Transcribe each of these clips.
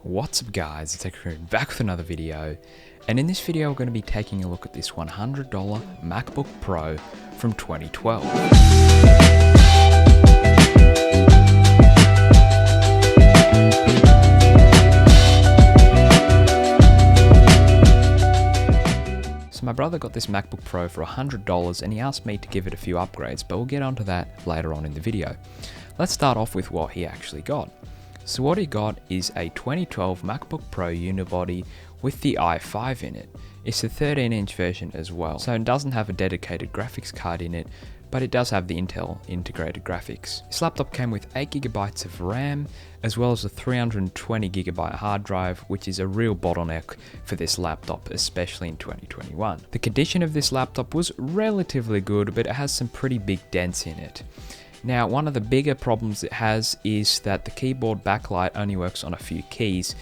What's up guys, it's tech-raccoon back with another video, and in this video we're going to be taking a look at this $100 MacBook Pro from 2012. So my brother got this MacBook Pro for $100 and he asked me to give it a few upgrades, but we'll get onto that later on in the video. Let's start off with what he actually got. So what he got is a 2012 MacBook Pro Unibody with the i5 in it. It's a 13-inch version as well, so it doesn't have a dedicated graphics card in it, but it does have the Intel integrated graphics. This laptop came with 8GB of RAM, as well as a 320GB hard drive, which is a real bottleneck for this laptop, especially in 2021. The condition of this laptop was relatively good, but it has some pretty big dents in it. Now, one of the bigger problems it has is that the keyboard backlight only works on a few keys,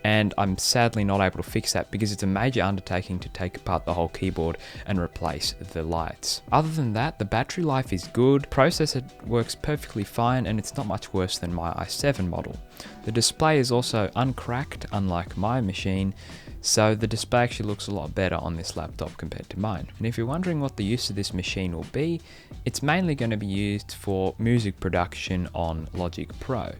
and I'm sadly not able to fix that because it's a major undertaking to take apart the whole keyboard and replace the lights. Other than that, the battery life is good, processor works perfectly fine, and it's not much worse than my i7 model. The display is also uncracked, unlike my machine, so the display actually looks a lot better on this laptop compared to mine. And if you're wondering what the use of this machine will be, it's mainly going to be used for music production on Logic Pro.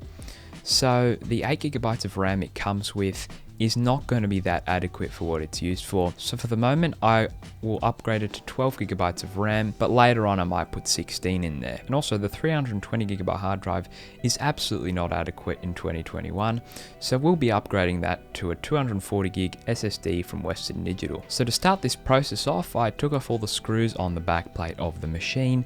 So the 8GB of RAM it comes with is not going to be that adequate for what it's used for. So for the moment, I will upgrade it to 12GB of RAM, but later on I might put 16 in there. And also the 320GB hard drive is absolutely not adequate in 2021, so we'll be upgrading that to a 240GB SSD from Western Digital. So to start this process off, I took off all the screws on the back plate of the machine,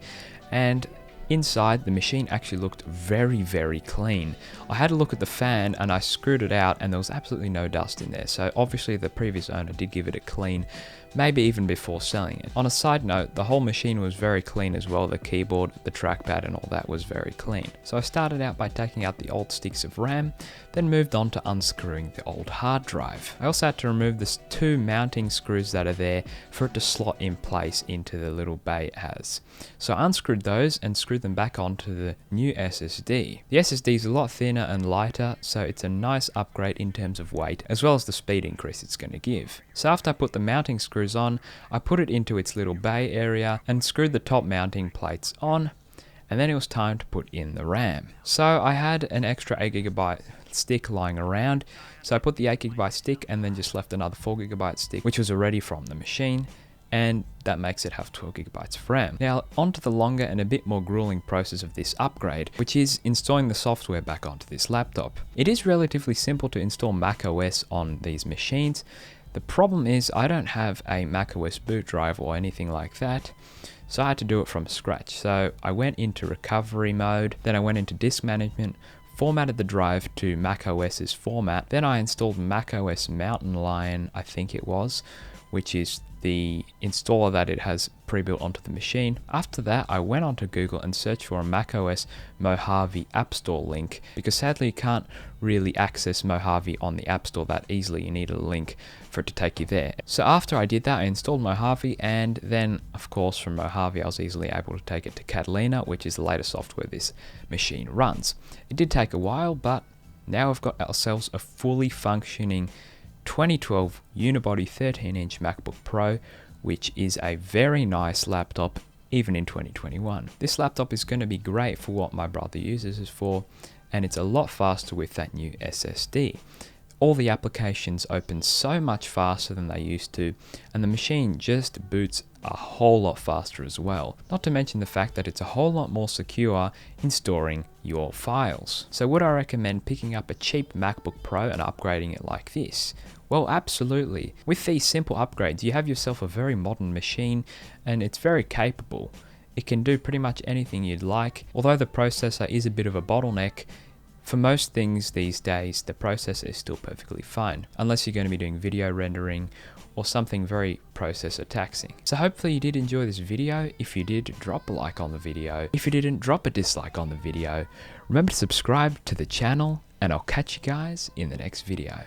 and inside, the machine actually looked very clean. I had a look at the fan and I screwed it out and there was absolutely no dust in there. So obviously the previous owner did give it a clean, maybe even before selling it. On a side note, the whole machine was very clean as well. The keyboard, the trackpad and all that was very clean. So I started out by taking out the old sticks of RAM, then moved on to unscrewing the old hard drive. I also had to remove the two mounting screws that are there for it to slot in place into the little bay it has. So I unscrewed those and screwed them back onto the new SSD. The SSD is a lot thinner and lighter, so it's a nice upgrade in terms of weight, as well as the speed increase it's going to give. So after I put the mounting screws on, I put it into its little bay area and screwed the top mounting plates on, and then it was time to put in the RAM. So I had an extra 8GB stick lying around, so I put the 8GB stick and then just left another 4GB stick, which was already from the machine, and that makes it have 12GB of RAM. Now onto the longer and a bit more grueling process of this upgrade, which is installing the software back onto this laptop. It is relatively simple to install macOS on these machines. The problem is I don't have a macOS boot drive or anything like that, so I had to do it from scratch. So I went into recovery mode, then I went into disk management, formatted the drive to macOS's format, then I installed macOS Mountain Lion, I think it was, which is the installer that it has pre-built onto the machine. After that, I went onto Google and searched for a macOS Mojave App Store link, because sadly you can't really access Mojave on the App Store that easily. You need a link for it to take you there. So after I did that, I installed Mojave, and then of course from Mojave I was easily able to take it to Catalina, which is the latest software this machine runs. It did take a while, but now we've got ourselves a fully functioning 2012 Unibody 13-inch MacBook Pro, which is a very nice laptop even in 2021. This laptop is going to be great for what my brother uses it for, and it's a lot faster with that new SSD. All the applications open so much faster than they used to, and the machine just boots a whole lot faster as well. Not to mention the fact that it's a whole lot more secure in storing your files. So would I recommend picking up a cheap MacBook Pro and upgrading it like this? Well, absolutely. With these simple upgrades, you have yourself a very modern machine, and it's very capable. It can do pretty much anything you'd like. Although the processor is a bit of a bottleneck, for most things these days, the processor is still perfectly fine, unless you're going to be doing video rendering or something very processor taxing. So hopefully you did enjoy this video. If you did, drop a like on the video. If you didn't, drop a dislike on the video. Remember to subscribe to the channel, and I'll catch you guys in the next video.